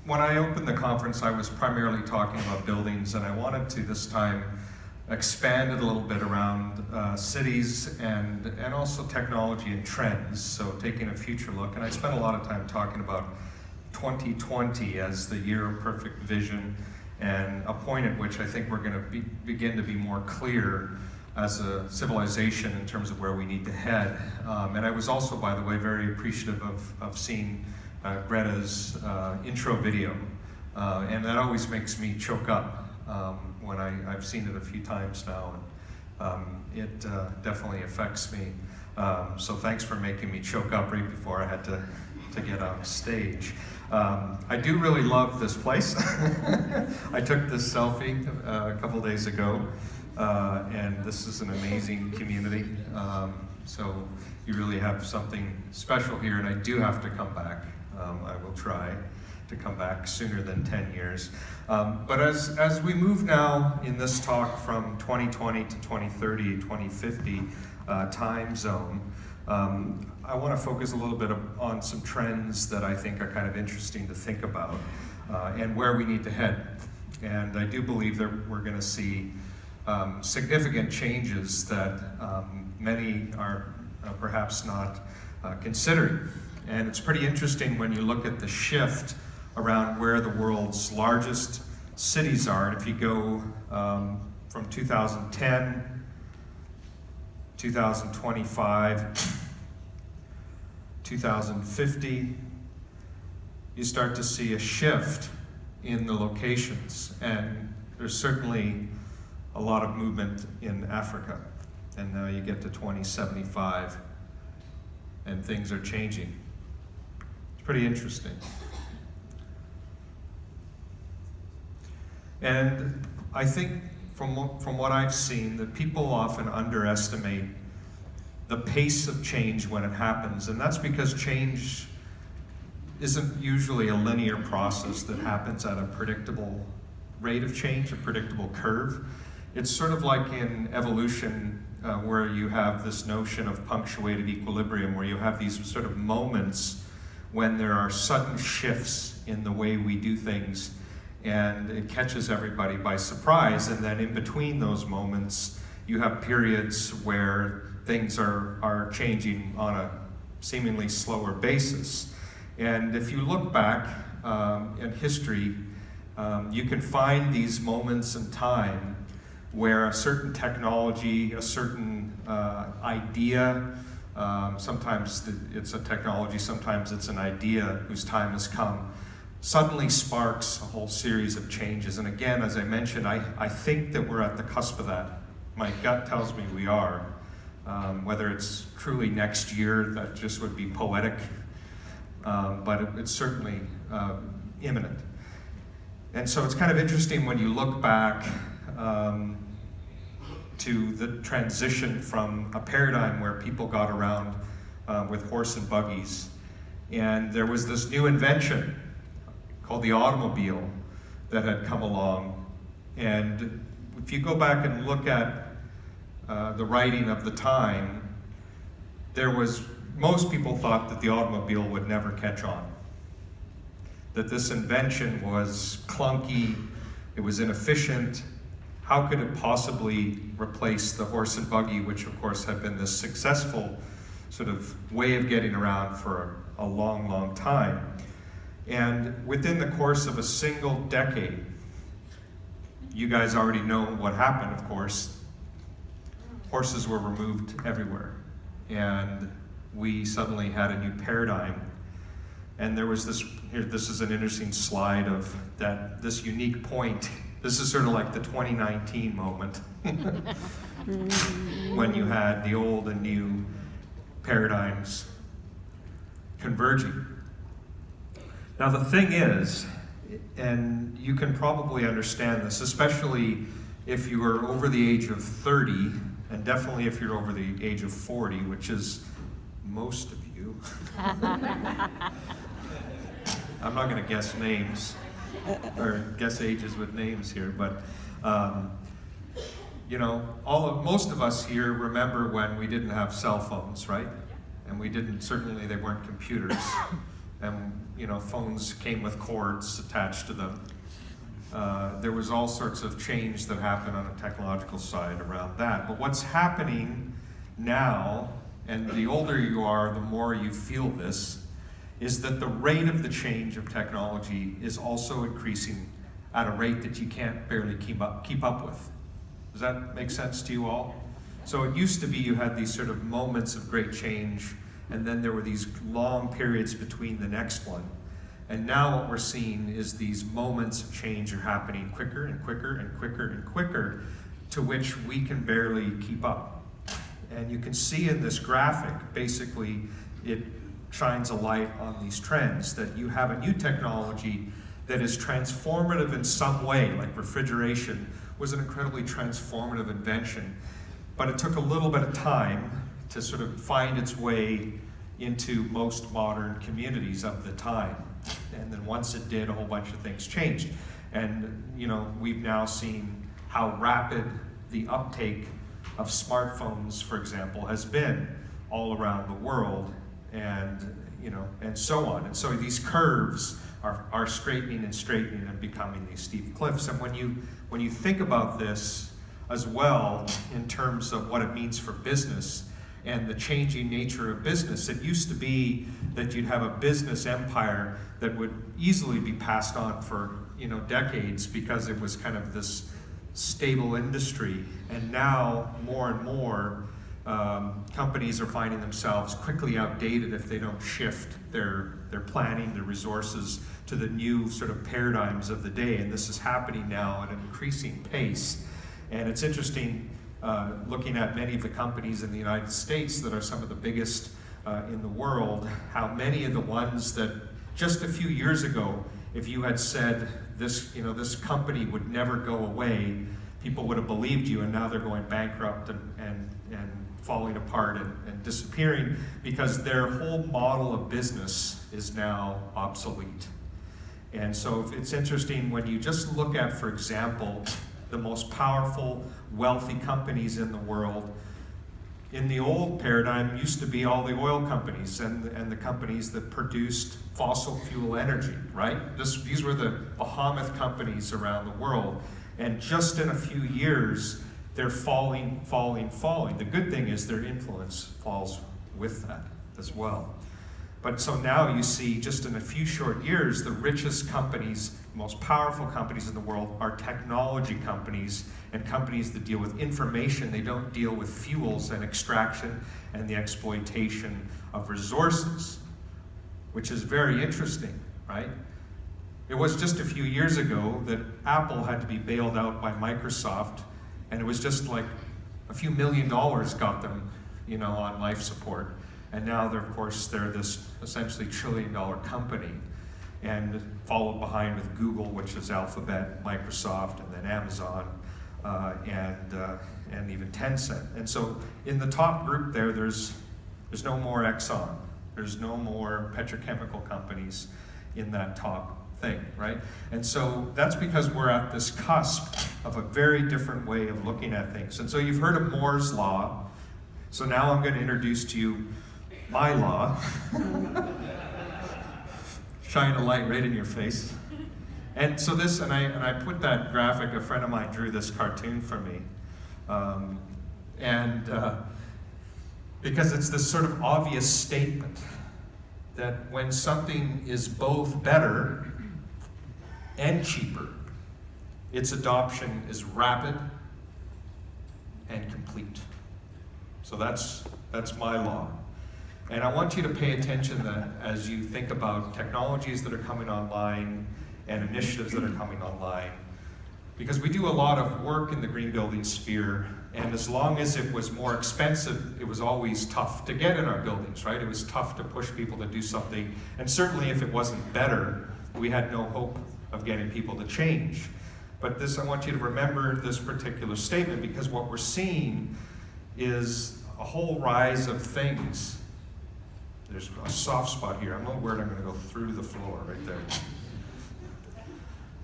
when I opened the conference, I was primarily talking about buildings, and I wanted to this time expand it a little bit around cities and also technology and trends, so taking a future look. And I spent a lot of time talking about 2020 as the year of perfect vision, and a point at which I think we're going to begin to be more clear as a civilization in terms of where we need to head. And I was also, by the way, very appreciative of seeing Greta's intro video, and that always makes me choke up when I've seen it a few times now, and it definitely affects me. So thanks for making me choke up right before I had to get on stage. I do really love this place. I took this selfie a couple days ago, and this is an amazing community. So you really have something special here, and I do have to come back. I will try to come back sooner than 10 years. But as we move now in this talk from 2020 to 2030, 2050 time zone, I want to focus a little bit on some trends that I think are kind of interesting to think about and where we need to head. And I do believe that we're going to see significant changes that many are perhaps not considering. And it's pretty interesting when you look at the shift around where the world's largest cities are. And if you go from 2010, 2025, 2050, you start to see a shift in the locations. And there's certainly a lot of movement in Africa. And now you get to 2075, and things are changing. It's pretty interesting. And I think from what I've seen, that people often underestimate the pace of change when it happens, and that's because change isn't usually a linear process that happens at a predictable rate of change, a predictable curve. It's sort of like in evolution, where you have this notion of punctuated equilibrium, where you have these sort of moments when there are sudden shifts in the way we do things, and it catches everybody by surprise. And then in between those moments, you have periods where things are changing on a seemingly slower basis. And if you look back in history, you can find these moments in time where a certain technology, a certain idea, sometimes it's a technology, sometimes it's an idea whose time has come, suddenly sparks a whole series of changes. And again, as I mentioned, I think that we're at the cusp of that. My gut tells me we are. Whether it's truly next year, that just would be poetic, but it's certainly imminent. And so it's kind of interesting when you look back to the transition from a paradigm where people got around with horse and buggies, and there was this new invention called the automobile that had come along. And if you go back and look at the writing of the time, most people thought that the automobile would never catch on, that this invention was clunky, it was inefficient. How could it possibly replace the horse and buggy, which of course had been this successful sort of way of getting around for a long, long time? And within the course of a single decade, you guys already know what happened, of course. Horses were removed everywhere, and we suddenly had a new paradigm. And there was this is an interesting slide of this unique point. This is sort of like the 2019 moment when you had the old and new paradigms converging. Now the thing is, and you can probably understand this, especially if you are over the age of 30, and definitely if you're over the age of 40, which is most of you. I'm not going to guess names or guess ages with names here, but most of us here remember when we didn't have cell phones, right? And certainly they weren't computers. and phones came with cords attached to them. There was all sorts of change that happened on a technological side around that. But what's happening now, and the older you are, the more you feel this, is that the rate of the change of technology is also increasing at a rate that you can't barely keep up with. Does that make sense to you all? So it used to be you had these sort of moments of great change, and then there were these long periods between the next one. And now what we're seeing is these moments of change are happening quicker and quicker and quicker and quicker, to which we can barely keep up. And you can see in this graphic, basically, it shines a light on these trends, that you have a new technology that is transformative in some way, like refrigeration was an incredibly transformative invention, but it took a little bit of time to sort of find its way into most modern communities of the time. And then once it did, a whole bunch of things changed. And we've now seen how rapid the uptake of smartphones, for example, has been all around the world, and so on. And so these curves are straightening and becoming these steep cliffs. And when you think about this as well in terms of what it means for business and the changing nature of business, it used to be that you'd have a business empire that would easily be passed on for decades, because it was kind of this stable industry. And now more and more companies are finding themselves quickly outdated if they don't shift their planning, their resources to the new sort of paradigms of the day. And this is happening now at an increasing pace. And it's interesting looking at many of the companies in the United States that are some of the biggest in the world, how many of the ones that just a few years ago, if you had said this company would never go away, people would have believed you, and now they're going bankrupt and falling apart and disappearing, because their whole model of business is now obsolete. And so it's interesting when you just look at, for example, the most powerful, wealthy companies in the world. In the old paradigm used to be all the oil companies and the companies that produced fossil fuel energy, right? These were the behemoth companies around the world. And just in a few years, they're falling. The good thing is their influence falls with that as well. But so now you see, just in a few short years, the richest companies, the most powerful companies in the world are technology companies and companies that deal with information. They don't deal with fuels and extraction and the exploitation of resources, which is very interesting, right? It was just a few years ago that Apple had to be bailed out by Microsoft, and it was just like a few $1 million got them, on life support. And now they're this essentially $1 trillion company, and followed behind with Google, which is Alphabet, Microsoft, and then Amazon, and even Tencent. And so in the top group there's no more Exxon, there's no more petrochemical companies in that top thing, right? And so that's because we're at this cusp of a very different way of looking at things. And so you've heard of Moore's Law. So now I'm going to introduce to you my law. Shine a light right in your face. And so I put that graphic, a friend of mine drew this cartoon for me. Because it's this sort of obvious statement that when something is both better and cheaper, its adoption is rapid and complete. So that's my law. And I want you to pay attention that as you think about technologies that are coming online and initiatives that are coming online, because we do a lot of work in the green building sphere, and as long as it was more expensive, it was always tough to get in our buildings, right? It was tough to push people to do something, and certainly if it wasn't better, we had no hope of getting people to change. But I want you to remember this particular statement, because what we're seeing is a whole rise of things. There's a soft spot here. I'm not worried I'm going to go through the floor right there.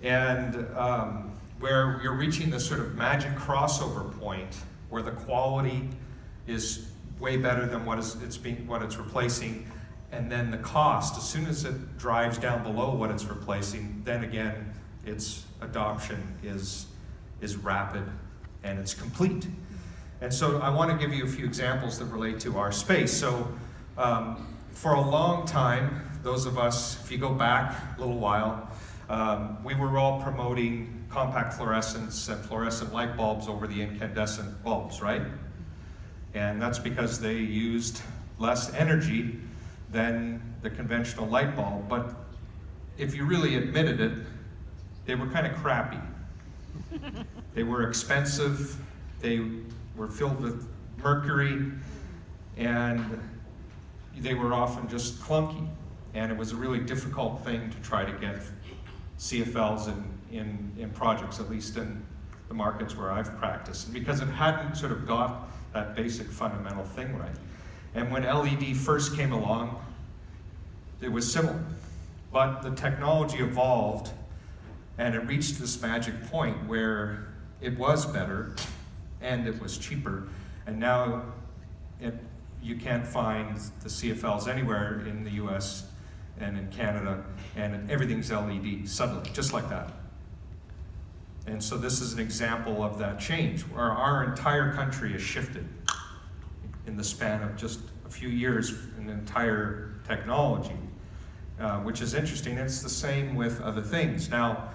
And where you're reaching this sort of magic crossover point where the quality is way better than what it's replacing, And then the cost, as soon as it drives down below what it's replacing, then again, its adoption is rapid and it's complete. And so I want to give you a few examples that relate to our space. So for a long time, those of us, if you go back a little while, we were all promoting compact fluorescents and fluorescent light bulbs over the incandescent bulbs, right? And that's because they used less energy than the conventional light bulb. But if you really admitted it, they were kind of crappy. They were expensive, they were filled with mercury, and they were often just clunky. And it was a really difficult thing to try to get CFLs in projects, at least in the markets where I've practiced, and because it hadn't sort of got that basic fundamental thing right. And when LED first came along, it was similar. But the technology evolved, and it reached this magic point where it was better and it was cheaper. And now you can't find the CFLs anywhere in the US and in Canada, and everything's LED suddenly, just like that. And so this is an example of that change, where our entire country has shifted in the span of just a few years in entire technology, which is interesting. It's the same with other things. Now,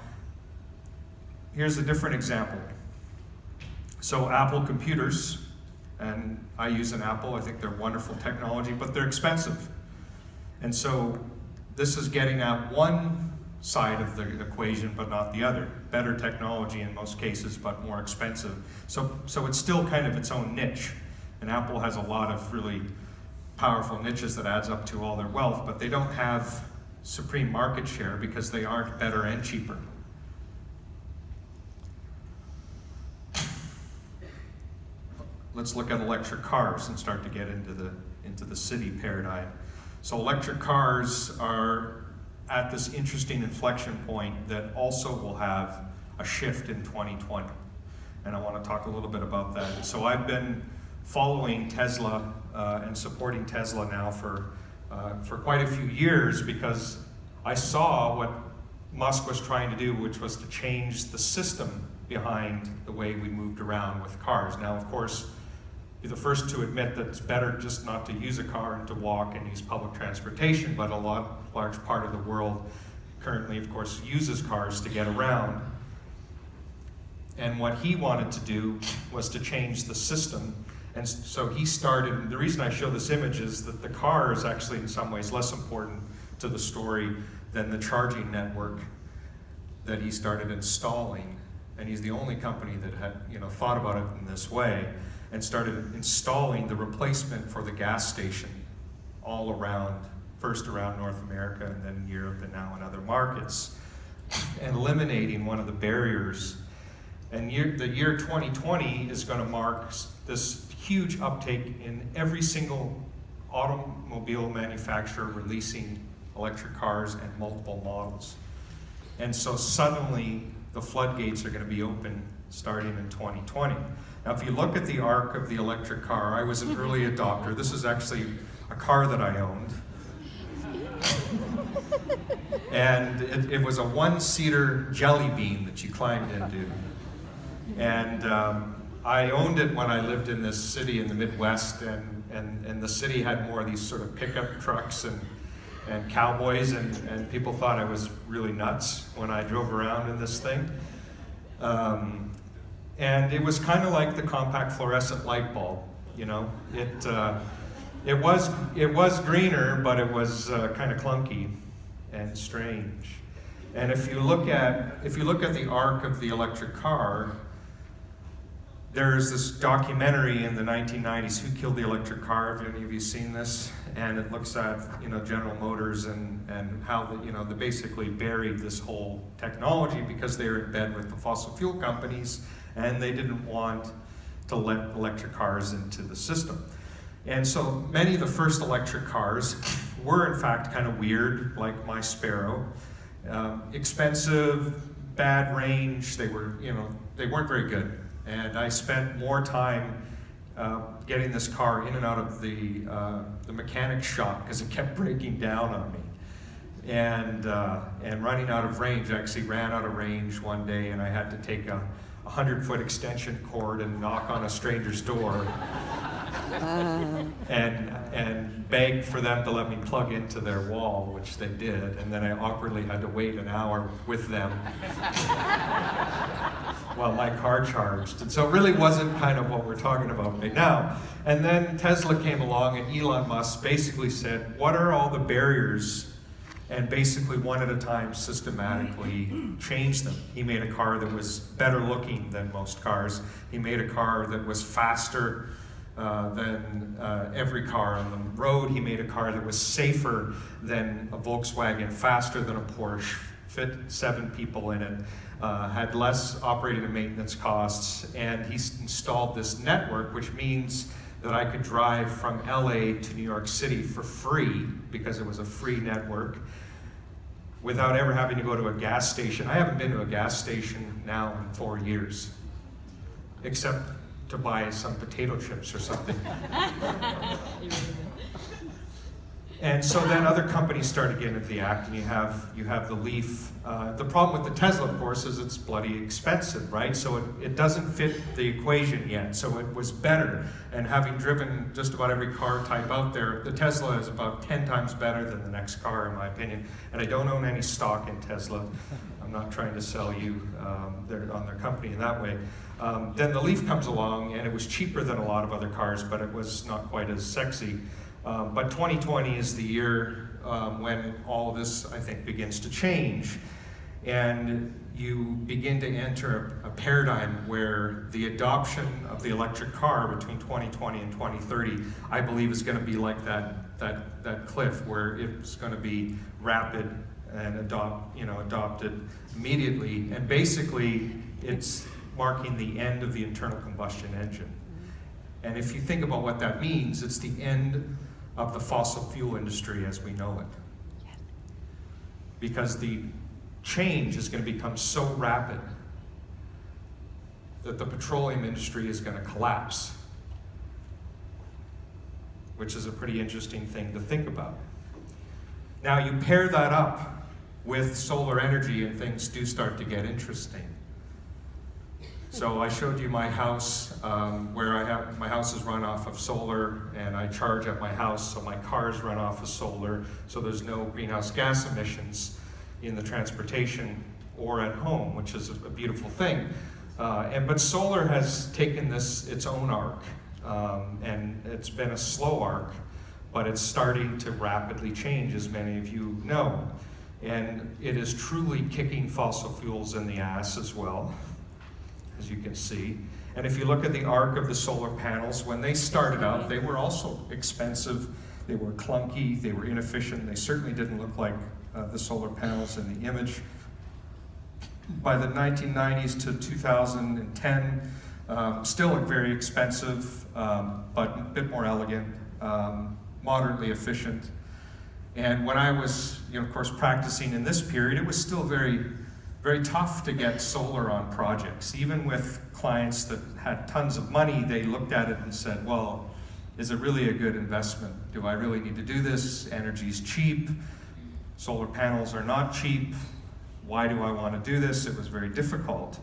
here's a different example. So Apple computers, and I use an Apple, I think they're wonderful technology, but they're expensive. And so this is getting at one side of the equation, but not the other. Better technology in most cases, but more expensive. So it's still kind of its own niche. And Apple has a lot of really powerful niches that adds up to all their wealth, but they don't have supreme market share because they aren't better and cheaper. Let's look at electric cars and start to get into the city paradigm. So electric cars are at this interesting inflection point that also will have a shift in 2020. And I want to talk a little bit about that. So I've been following Tesla and supporting Tesla now for quite a few years, because I saw what Musk was trying to do, which was to change the system behind the way we moved around with cars. Now, of course, be the first to admit that it's better just not to use a car and to walk and use public transportation, but a large part of the world currently, of course, uses cars to get around. And what he wanted to do was to change the system. And so he started, the reason I show this image is that the car is actually in some ways less important to the story than the charging network that he started installing. And he's the only company that had thought about it in this way, and started installing the replacement for the gas station all around, first around North America and then Europe and now in other markets, and eliminating one of the barriers. And the year 2020 is going to mark this huge uptake in every single automobile manufacturer releasing electric cars and multiple models. And so suddenly the floodgates are going to be open starting in 2020. Now, if you look at the arc of the electric car, I was an early adopter. This is actually a car that I owned. And it was a one-seater jelly bean that you climbed into. And I owned it when I lived in this city in the Midwest, and the city had more of these sort of pickup trucks and cowboys, and people thought I was really nuts when I drove around in this thing. And it was kind of like the compact fluorescent light bulb, It was greener, but it was kind of clunky and strange. And if you look at the arc of the electric car, there's this documentary in the 1990s, Who Killed the Electric Car? Have any of you seen this? And it looks at General Motors and how they basically buried this whole technology because they were in bed with the fossil fuel companies, and they didn't want to let electric cars into the system. And so many of the first electric cars were in fact kind of weird, like my Sparrow. Expensive, bad range, they weren't very good. And I spent more time getting this car in and out of the mechanic shop because it kept breaking down on me. And running out of range. I actually ran out of range one day, and I had to take a 100-foot extension cord and knock on a stranger's door and beg for them to let me plug into their wall, which they did. And then I awkwardly had to wait an hour with them while my car charged. And so it really wasn't kind of what we're talking about right now. And then Tesla came along, and Elon Musk basically said, what are all the barriers? And basically, one at a time, systematically changed them. He made a car that was better looking than most cars. He made a car that was faster than every car on the road. He made a car that was safer than a Volkswagen, faster than a Porsche, fit 7 people in it, had less operating and maintenance costs, and he installed this network, which means that I could drive from LA to New York City for free, because it was a free network, without ever having to go to a gas station. I haven't been to a gas station now in 4 years, except to buy some potato chips or something. And so then other companies started getting into the act, and you have the Leaf. The problem with the Tesla, of course, is it's bloody expensive, right? So it doesn't fit the equation yet. So it was better. And having driven just about every car type out there, the Tesla is about 10 times better than the next car, in my opinion. And I don't own any stock in Tesla. I'm not trying to sell you on their company in that way. Then the Leaf comes along, and it was cheaper than a lot of other cars, but it was not quite as sexy. But 2020 is the year when all of this, I think, begins to change. And you begin to enter a paradigm where the adoption of the electric car between 2020 and 2030, I believe, is going to be like that cliff, where it's going to be rapid and adopted immediately. And basically, it's marking the end of the internal combustion engine. And if you think about what that means, it's the end of the fossil fuel industry as we know it. Because the change is going to become so rapid that the petroleum industry is going to collapse, which is a pretty interesting thing to think about. Now you pair that up with solar energy, and things do start to get interesting. So I showed you my house, where my house is run off of solar, and I charge at my house, so my cars run off of solar, so there's no greenhouse gas emissions in the transportation or at home, which is a beautiful thing. But solar has taken its own arc, and it's been a slow arc, but it's starting to rapidly change, as many of you know. And it is truly kicking fossil fuels in the ass as well, as you can see. And if you look at the arc of the solar panels, when they started out, they were also expensive, they were clunky, they were inefficient, they certainly didn't look like the solar panels in the image. By the 1990s to 2010, still very expensive, but a bit more elegant, moderately efficient. And when I was, of course, practicing in this period, it was still very, very tough to get solar on projects. Even with clients that had tons of money, they looked at it and said, well, is it really a good investment? Do I really need to do this? Energy's cheap. Solar panels are not cheap. Why do I want to do this? It was very difficult.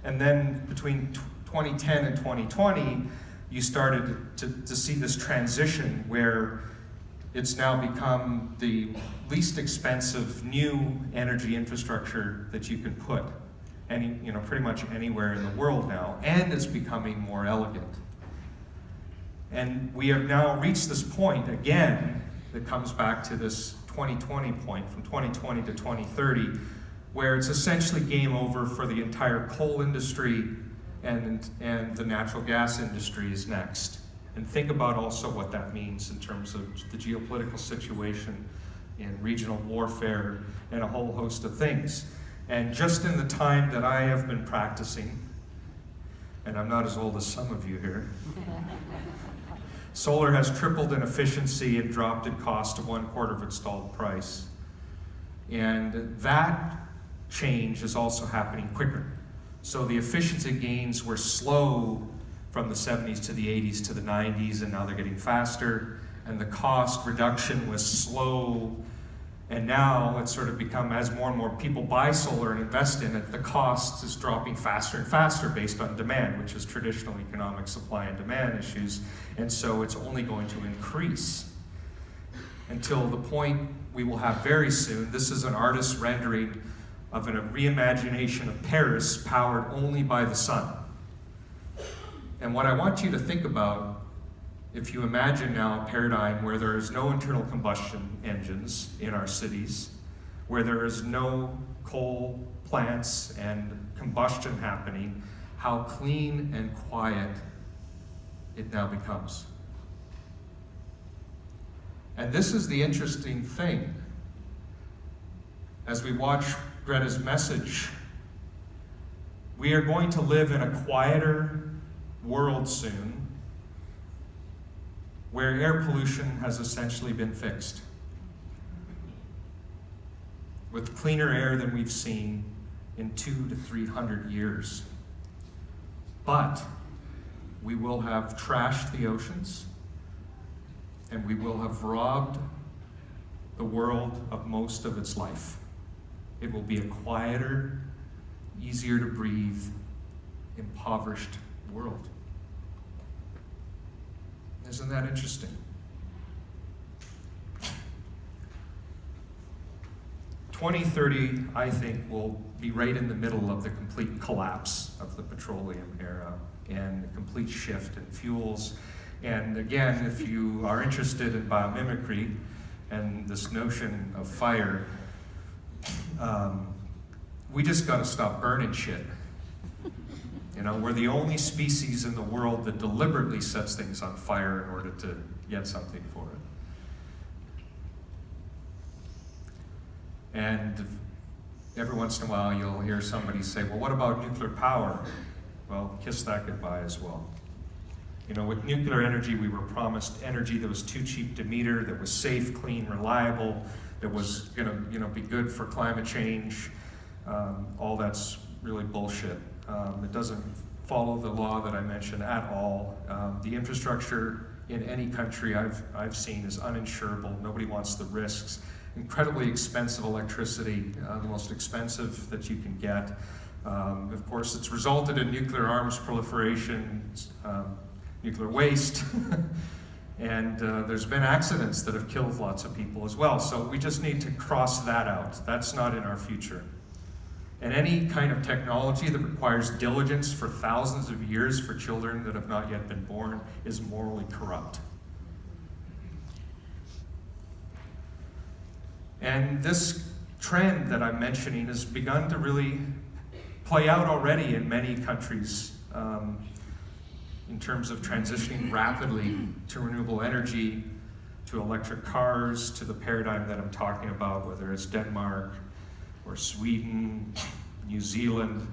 And then between 2010 and 2020, you started to see this transition where it's now become the least expensive new energy infrastructure that you can put pretty much anywhere in the world now, and it's becoming more elegant. And we have now reached this point again that comes back to this 2020 point, from 2020 to 2030, where it's essentially game over for the entire coal industry, and the natural gas industry is next. And think about also what that means in terms of the geopolitical situation, in regional warfare, and a whole host of things. And just in the time that I have been practicing, and I'm not as old as some of you here, solar has tripled in efficiency and dropped in cost to 1/4 of installed price. And that change is also happening quicker. So the efficiency gains were slow from the 70s to the 80s to the 90s, and now they're getting faster, and the cost reduction was slow, and now it's sort of become, as more and more people buy solar and invest in it, the cost is dropping faster and faster based on demand, which is traditional economic supply and demand issues, and so it's only going to increase until the point we will have very soon. This is an artist's rendering of a reimagination of Paris powered only by the sun. And what I want you to think about, if you imagine now a paradigm where there is no internal combustion engines in our cities, where there is no coal plants and combustion happening, how clean and quiet it now becomes. And this is the interesting thing. As we watch Greta's message, we are going to live in a quieter world soon, where air pollution has essentially been fixed, with cleaner air than we've seen in 200 to 300 years. But we will have trashed the oceans, and we will have robbed the world of most of its life. It will be a quieter, easier to breathe, impoverished world. Isn't that interesting? 2030, I think, will be right in the middle of the complete collapse of the petroleum era and the complete shift in fuels. And again, if you are interested in biomimicry and this notion of fire, we just got to stop burning shit. You know, we're the only species in the world that deliberately sets things on fire in order to get something for it. And every once in a while you'll hear somebody say, well, what about nuclear power? Well, kiss that goodbye as well. You know, with nuclear energy, we were promised energy that was too cheap to meter, that was safe, clean, reliable, that was gonna, be good for climate change. All that's really bullshit. It doesn't follow the law that I mentioned at all. The infrastructure in any country I've seen is uninsurable. Nobody wants the risks. Incredibly expensive electricity, the most expensive that you can get. Of course, it's resulted in nuclear arms proliferation, nuclear waste, and there's been accidents that have killed lots of people as well. So we just need to cross that out. That's not in our future. And any kind of technology that requires diligence for thousands of years for children that have not yet been born is morally corrupt. And this trend that I'm mentioning has begun to really play out already in many countries in terms of transitioning rapidly to renewable energy, to electric cars, to the paradigm that I'm talking about, whether it's Denmark or Sweden, New Zealand.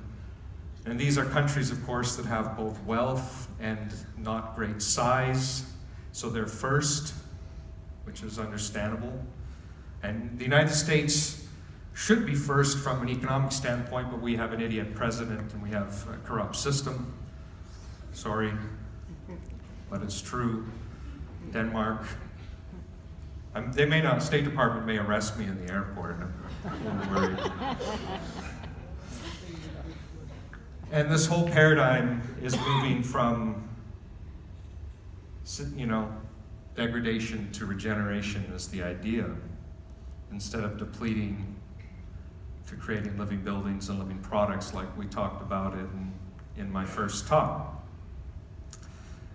And these are countries, of course, that have both wealth and not great size. So they're first, which is understandable. And the United States should be first from an economic standpoint, but we have an idiot president and we have a corrupt system. Sorry, but it's true. Denmark. They may not, State Department may arrest me in the airport. I'm a little worried. And this whole paradigm is moving from, degradation to regeneration is the idea. Instead of depleting to creating living buildings and living products like we talked about in my first talk.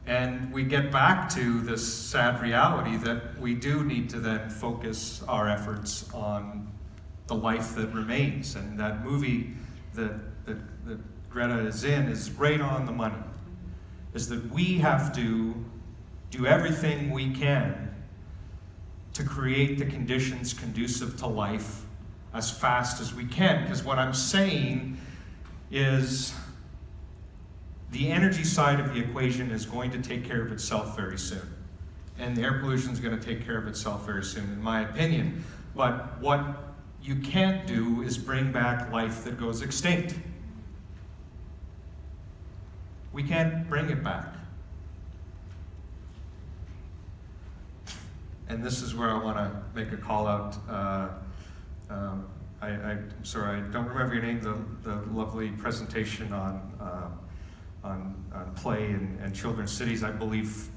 And we get back to this sad reality that we do need to then focus our efforts on the life that remains. And that movie that Greta is in is right on the money. Is that we have to do everything we can to create the conditions conducive to life as fast as we can. Because what I'm saying is the energy side of the equation is going to take care of itself very soon. And the air pollution is going to take care of itself very soon, in my opinion. But what you can't do is bring back life that goes extinct. We can't bring it back. And this is where I want to make a call out. I'm sorry, I don't remember your name, the lovely presentation on play and children's cities. I believe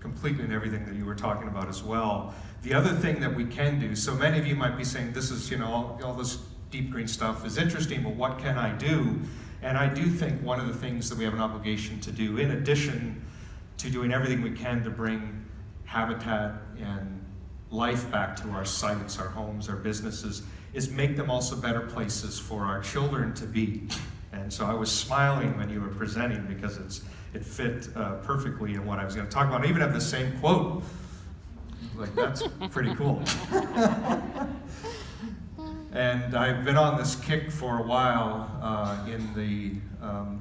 completely in everything that you were talking about as well. The other thing that we can do, so many of you might be saying, this is, all this deep green stuff is interesting, but what can I do? And I do think one of the things that we have an obligation to do, in addition to doing everything we can to bring habitat and life back to our sites, our homes, our businesses, is make them also better places for our children to be. And so I was smiling when you were presenting because it fit perfectly in what I was going to talk about. I even have the same quote. Like, that's pretty cool. And I've been on this kick for a while in the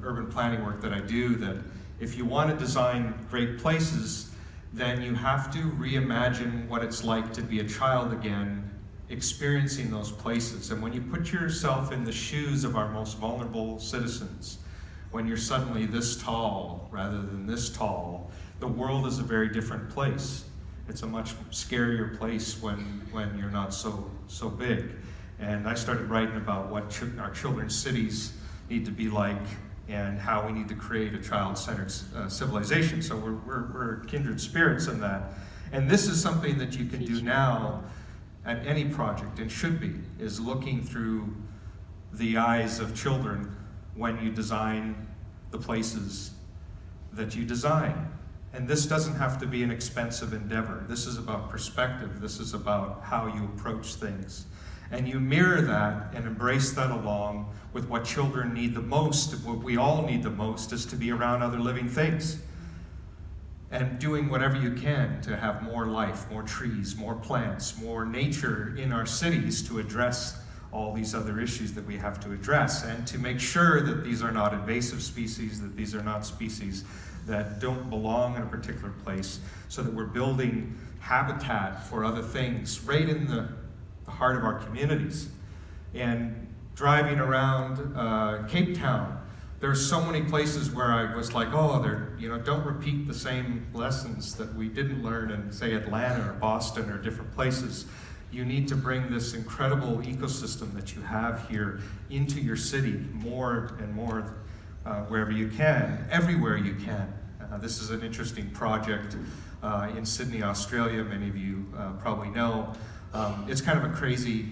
urban planning work that I do, that if you want to design great places, then you have to reimagine what it's like to be a child again, experiencing those places. And when you put yourself in the shoes of our most vulnerable citizens, when you're suddenly this tall rather than this tall, the world is a very different place. It's a much scarier place when you're not so big. And I started writing about what our children's cities need to be like and how we need to create a child-centered civilization. So we're kindred spirits in that. And this is something that you can do now at any project, and should be, is looking through the eyes of children when you design the places that you design. And this doesn't have to be an expensive endeavor. This is about perspective. This is about how you approach things. And you mirror that and embrace that along with what children need the most. What we all need the most is to be around other living things. And doing whatever you can to have more life, more trees, more plants, more nature in our cities to address all these other issues that we have to address, and to make sure that these are not invasive species, that these are not species that don't belong in a particular place, so that we're building habitat for other things right in the heart of our communities. And driving around Cape Town, there's so many places where I was like, don't repeat the same lessons that we didn't learn in, say, Atlanta or Boston or different places. You need to bring this incredible ecosystem that you have here into your city more and more wherever you can, everywhere you can. This is an interesting project in Sydney, Australia. Many of you probably know. It's kind of a crazy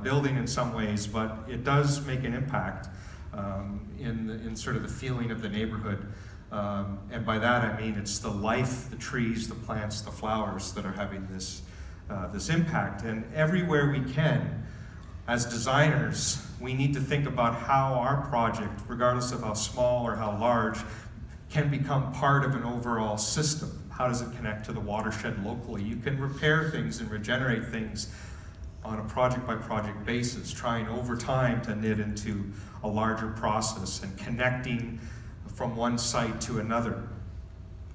building in some ways, but it does make an impact in sort of the feeling of the neighborhood. And by that I mean it's the life, the trees, the plants, the flowers that are having this impact. And everywhere we can, as designers, we need to think about how our project, regardless of how small or how large, can become part of an overall system. How does it connect to the watershed locally? You can repair things and regenerate things on a project-by-project basis, trying over time to knit into a larger process and connecting from one site to another.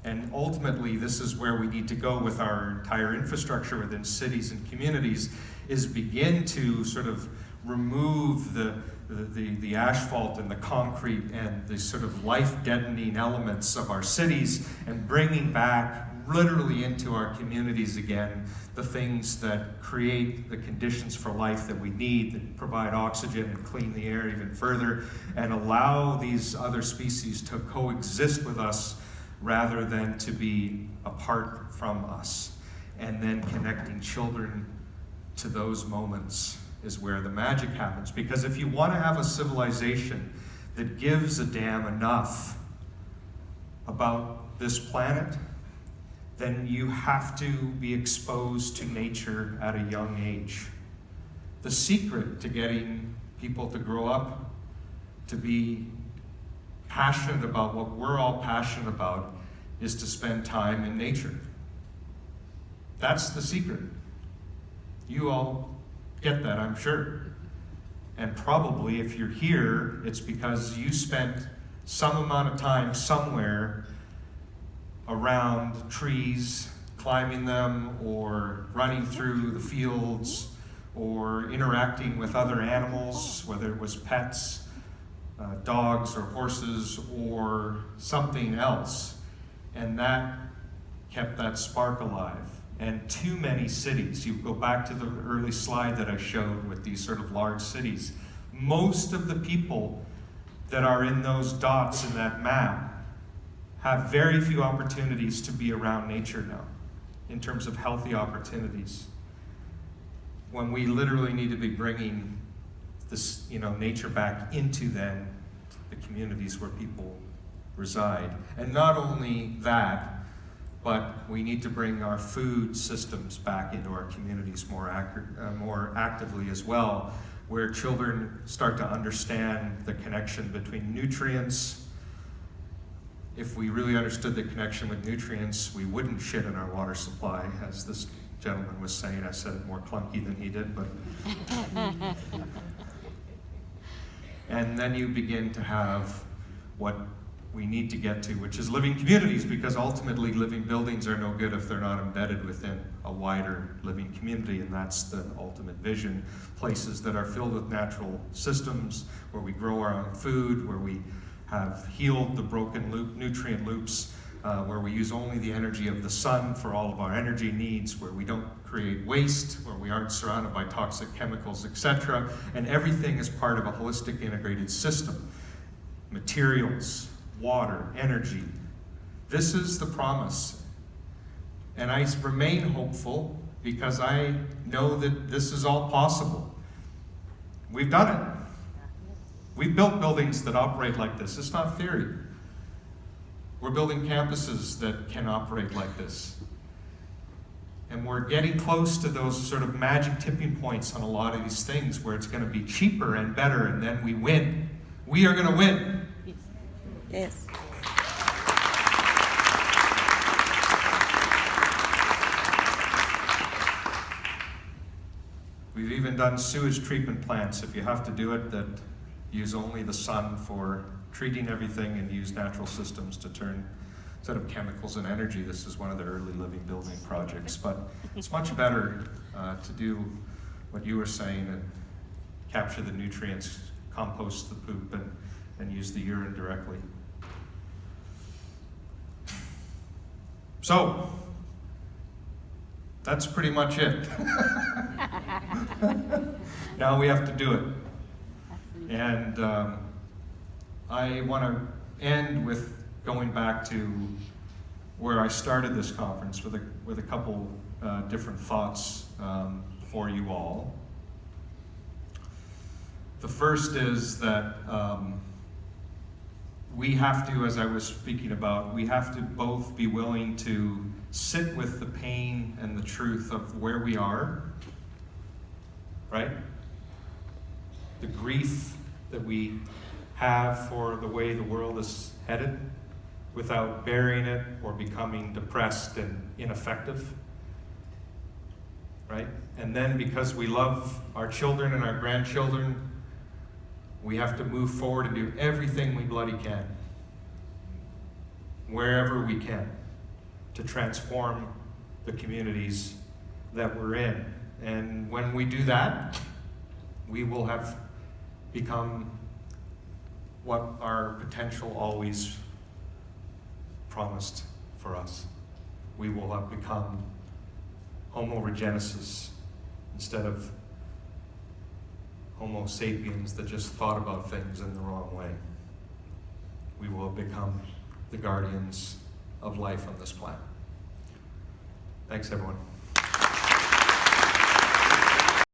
And ultimately, this is where we need to go with our entire infrastructure within cities and communities, is begin to sort of remove the asphalt and the concrete and the sort of life-deadening elements of our cities, and bringing back literally into our communities again the things that create the conditions for life that we need, that provide oxygen and clean the air even further, and allow these other species to coexist with us rather than to be apart from us. And then connecting children to those moments is where the magic happens. Because if you want to have a civilization that gives a damn enough about this planet, then you have to be exposed to nature at a young age. The secret to getting people to grow up to be passionate about what we're all passionate about is to spend time in nature. That's the secret. You all get that, I'm sure. And probably if you're here, it's because you spent some amount of time somewhere around trees, climbing them, or running through the fields, or interacting with other animals, whether it was pets dogs or horses or something else. And that kept that spark alive. And too many cities, you go back to the early slide that I showed with these sort of large cities, most of the people that are in those dots in that map have very few opportunities to be around nature now, in terms of healthy opportunities. When we literally need to be bringing this, nature back into then the communities where people reside. And not only that, but we need to bring our food systems back into our communities more actively as well, where children start to understand the connection between nutrients. If we really understood the connection with nutrients, we wouldn't shit in our water supply, as this gentleman was saying. I said it more clunky than he did, but... And then you begin to have what we need to get to, which is living communities, because ultimately living buildings are no good if they're not embedded within a wider living community, and that's the ultimate vision. Places that are filled with natural systems, where we grow our own food, where we have healed the broken nutrient loops, where we use only the energy of the sun for all of our energy needs, where we don't create waste, where we aren't surrounded by toxic chemicals, etc. And everything is part of a holistic integrated system. Materials, water, energy. This is the promise. And I remain hopeful because I know that this is all possible. We've done it. We've built buildings that operate like this. It's not theory. We're building campuses that can operate like this. And we're getting close to those sort of magic tipping points on a lot of these things where it's going to be cheaper and better, and then we win. We are going to win. Yes. We've even done sewage treatment plants, if you have to do it, that use only the sun for treating everything and use natural systems to turn, instead of chemicals and energy. This is one of the early living building projects, but it's much better to do what you were saying and capture the nutrients, compost the poop, and use the urine directly. So, that's pretty much it. Now we have to do it. And I want to end with going back to where I started this conference with a couple different thoughts for you all. The first is that we have to, as I was speaking about, we have to both be willing to sit with the pain and the truth of where we are, right? The grief that we have for the way the world is headed, without burying it or becoming depressed and ineffective, right? And then because we love our children and our grandchildren, we have to move forward and do everything we bloody can, wherever we can, to transform the communities that we're in. And when we do that, we will have become what our potential always promised for us. We will have become Homo regenesis instead of Homo sapiens that just thought about things in the wrong way. We will have become the guardians of life on this planet. Thanks, everyone.